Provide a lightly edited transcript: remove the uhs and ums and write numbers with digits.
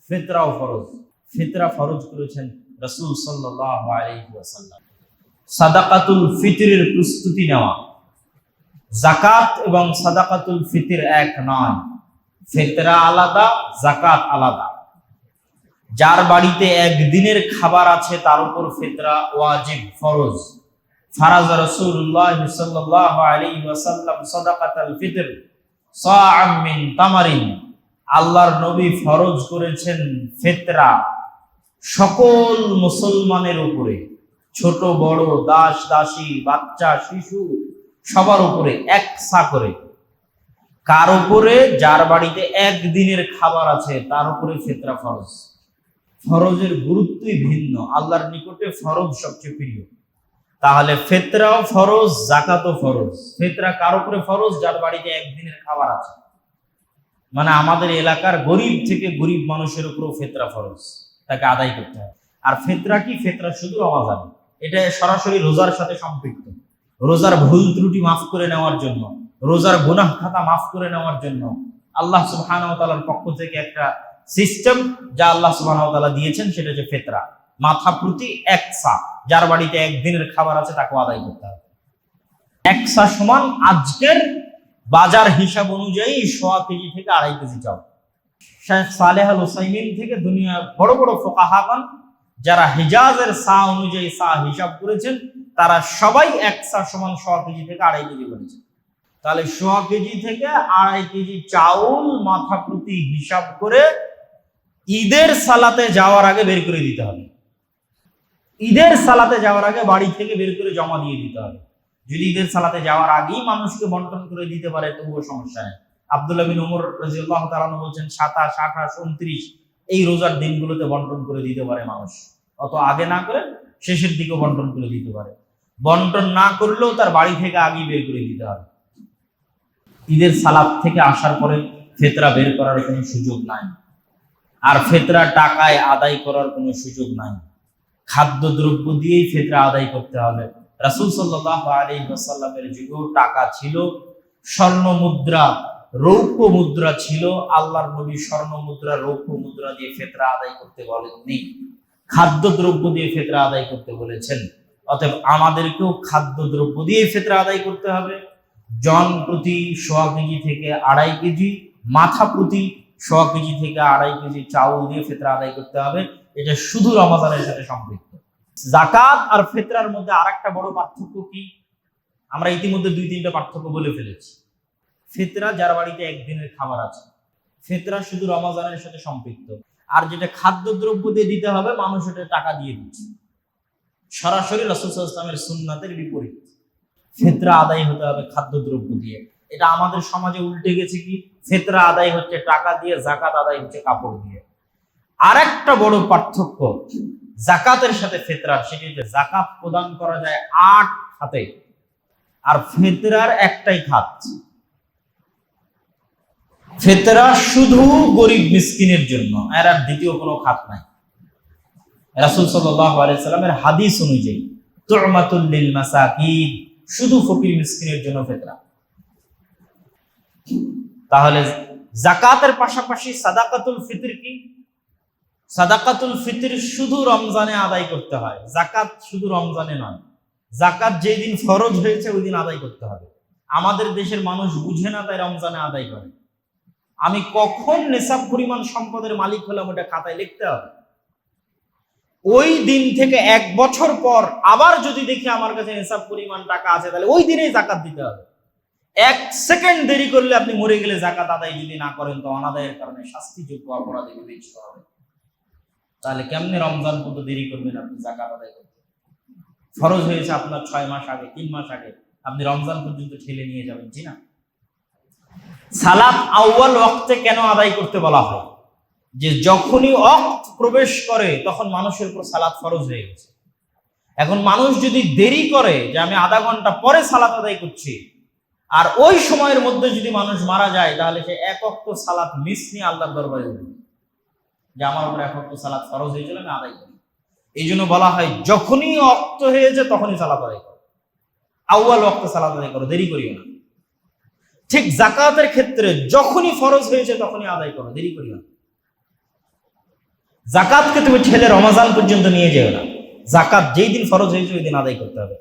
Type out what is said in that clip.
ফিতরাও ফরজ। ফিতরা ফরজ করেছেন রাসূল সাল্লাল্লাহু আলাইহি ওয়াসাল্লাম। সাদাকাতুল ফিতরের প্রস্তুতি নেওয়া। যাকাত এবং সাদাকাতুল ফিতর এক নয়, ফিতরা আলাদা, যাকাত আলাদা। যার বাড়িতে একদিনের খাবার আছে তার উপর ফিতরা ওয়াজিব, ফরজ। ফারাজ রাসূলুল্লাহ সাল্লাল্লাহু আলাইহি ওয়াসাল্লাম সাদাকাতুল ফিতর সাআম মিন তামারিন। আল্লাহর নবী ফরজ করেছেন ফিতরা সকল মুসলমানের উপরে, ছোট বড়, দাস দাসী, বাচ্চা শিশু সবার উপরে এক সা করে। কার উপরে? যার বাড়িতে একদিনের খাবার আছে তার উপরে ফিতরা ফরজ। ফরজের গুরুত্বই ভিন্ন, আল্লাহর নিকটে ফরজ সবচেয়ে প্রিয়। তাহলে ফিতরাও ফরজ, যাকাতও ফরজ। ফিতরা কার উপরে ফরজ? যার বাড়িতে একদিনের খাবার আছে। মানে আমাদের এলাকার গরিব থেকে গরিব মানুষের উপরেও ফিতরা ফরজ, তাকে আদায় করতে হয়। আর ফিতরা কি? ফিতরা শুধু রমজান, এটা সরাসরি রোজার সাথে সম্পৃক্ত। রোজার ভুল ত্রুটি মাফ করে নেওয়ার জন্য, রোজার গুনাহ খাতা মাফ করে নেওয়ার জন্য আল্লাহ সুবহানাহু ওয়া তাআলার পক্ষ থেকে একটা সিস্টেম যা আল্লাহ সুবহানাহু ওয়া তাআলা দিয়েছেন, সেটা হচ্ছে ফিতরা। মাথা প্রতি এক সা, যার বাড়িতে একদিনের খাবার আছে তাকে আদায় করতে হবে। এক সা সমান আজকের বাজার হিসাব অনুযায়ী 1.5 কেজি থেকে 2.5 কেজি চাল। শেখ সালেহ আল উসাইমিন থেকে দুনিয়ার বড় বড় ফুকাহাগণ যারা হিজাজের সা অনুযায়ী সা হিসাব করেছেন, তারা সবাই এক সা সমান 1.5 কেজি থেকে 2.5 কেজি বলেছেন। তাহলে 1.5 কেজি থেকে 2.5 কেজি চাউল মাথা প্রতি হিসাব করে ঈদের সালাতে যাওয়ার আগে বের করে দিতে হবে। ঈদের সালাতে যাওয়ার আগে বাড়ি থেকে বের করে জমা দিয়ে দিতে হবে। যদি ঈদের সালাতে যাওয়ার আগেই মানুষকে বন্টন করে দিতে পারে তবুও সমস্যা নেই। আব্দুল্লাহ বিন ওমর রাদিয়াল্লাহু তাআলা বলছেন 27, 28, 29 এই রোজার দিনগুলোতে বন্টন করে দিতে পারে মানুষ, অত আগে না করে শেষের দিকে বন্টন করে দিতে পারে। বন্টন না করলেও তার বাড়ি থেকে আগেই বের করে দিতে হবে। ঈদের সালাত থেকে আসার পরে ফিতরা বের করার কোনো সুযোগ নাই, আর ফিতরা টাকায় আদায় করার কোনো সুযোগ নাই। খাদ্যদ্রব্য দিয়েই ফিতরা আদায় করতে হবে। রাসূল সাল্লাল্লাহু আলাইহি ওয়াসাল্লামের যুগেও টাকা ছিল, স্বর্ণ মুদ্রা, রৌপ্য মুদ্রা ছিল। আল্লাহর নবী স্বর্ণ মুদ্রা, রৌপ্য মুদ্রা দিয়ে ফিতরা আদায় করতে বলেননি, খাদ্যদ্রব্য দিয়ে ফিতরা আদায় করতে বলেছেন। অতএব আমাদেরকেও খাদ্যদ্রব্য দিয়ে ফিতরা আদায় করতে হবে। জন প্রতি 1.5 কেজি থেকে 2.5 কেজি, মাথা প্রতি 1.5 কেজি থেকে 2.5 কেজি চাউল দিয়ে ফিতরা আদায় করতে হবে। এটা শুধু রমজানের সাথে সম্পৃক্ত। যাকাত আর ফিতরার মধ্যে আরেকটা বড় পার্থক্য কি? আমরা ইতিমধ্যে 2-3টা পার্থক্য বলে ফেলেছি। ফিতরা যার বাড়িতে একদিনের খাবার আছে, ফিতরা শুধু রমজানের সাথে সম্পৃক্ত। আর যেটা খাদ্যদ্রব্য দিয়ে দিতে হবে, মানুষ এটা টাকা দিয়ে দিচ্ছে, সরাসরি রাসূল সাল্লাল্লাহু আলাইহি ওয়াসাল্লামের সুন্নাতের বিপরীত। ফিতরা আদায় হতে হবে খাদ্যদ্রব্য দিয়ে। এটা আমাদের সমাজে উল্টে গেছে কি? ফিতরা আদায় হচ্ছে টাকা দিয়ে, যাকাত আদায় হচ্ছে কাপড় দিয়ে। আরেকটা বড় পার্থক্য যাকাতের সাথে ফিতরার, সেটি হচ্ছে যাকাত প্রদান করা যায় 8 খাতে, আর ফিতরার একটাই খাত। ফিতরা শুধু গরিব মিসকিনের জন্য, এর আর দ্বিতীয় কোনো খাত নাই। রাসূল সাল্লাল্লাহু আলাইহি সাল্লামের হাদিস অনুযায়ী তু'মাতুল লিল মাসাকিন, শুধু ফকির মিসকিনের জন্য ফিতরা। তাহলে যাকাতের পাশাপাশি সাদাকাতুল ফিতর কি? সাদাকাতুল ফিতর শুধু রমজানে আদায় করতে হয়, যাকাত শুধু রমজানে নয়। যাকাত যেই দিন ফরজ হয়েছে ওই দিন আদায় করতে হবে। আমাদের দেশের মানুষ বুঝে না, তাই রমজানে আদায় করে। আমি কখন নিসাব পরিমাণ সম্পদের মালিক হলাম ওটা খাতায় লিখতে হবে। ওই দিন থেকে 1 বছর পর আবার যদি দেখি আমার কাছে নিসাব পরিমাণ টাকা আছে, তাহলে ওই দিনেই যাকাত দিতে হবে। 1 সেকেন্ড দেরি করলে আপনি মরে গেলে যাকাত আদায় যদি না করেন তো অনাদায়ের কারণে শাস্তিযোগ্য অপরাধে বিবেচিত হবে। তাহলে কেমনে রমজান পর্যন্ত দেরি করবেন আপনি যাকাত আদায় করতে? ফরজ হয়েছে আপনার 6 মাস আগে, 3 মাস আগে, আপনি রমজান পর্যন্ত ঠেলে নিয়ে যাবেন, জি না? সালাত আউয়াল ওয়াক্তে কেন আদায় করতে বলা হয়? যে যখনই ওয়াক্ত প্রবেশ করে তখন মানুষের উপর সালাত ফরজ হয়ে গেছে। এখন মানুষ যদি দেরি করে যে আমি আধা ঘন্টা পরে সালাত আদায় করছি, আর ওই সময়ের মধ্যে যদি মানুষ মারা যায়, তাহলে সে 1 ওয়াক্ত সালাত মিস নিয়ে আল্লাহর দরবারে যাবে যে আমার উপর 1 ওয়াক্ত সালাত ফরজ হয়েছিল, আমি আদায় করি। এই জন্য বলা হয় যখনই ওয়াক্ত হয়েছে তখনই সালাত আদায় করো, আউয়াল ওয়াক্তে সালাত আদায় করো, দেরি করিও না। ঠিক যাকাতের ক্ষেত্রে যখনই ফরজ হয়েছে তখনই আদায় করো, দেরি করিও না। জাকাতকে তুমি ঠেলে রমাজান পর্যন্ত নিয়ে যেও না। জাকাত যেই দিন ফরজ হয়েছে ওই দিন আদায় করতে হবে।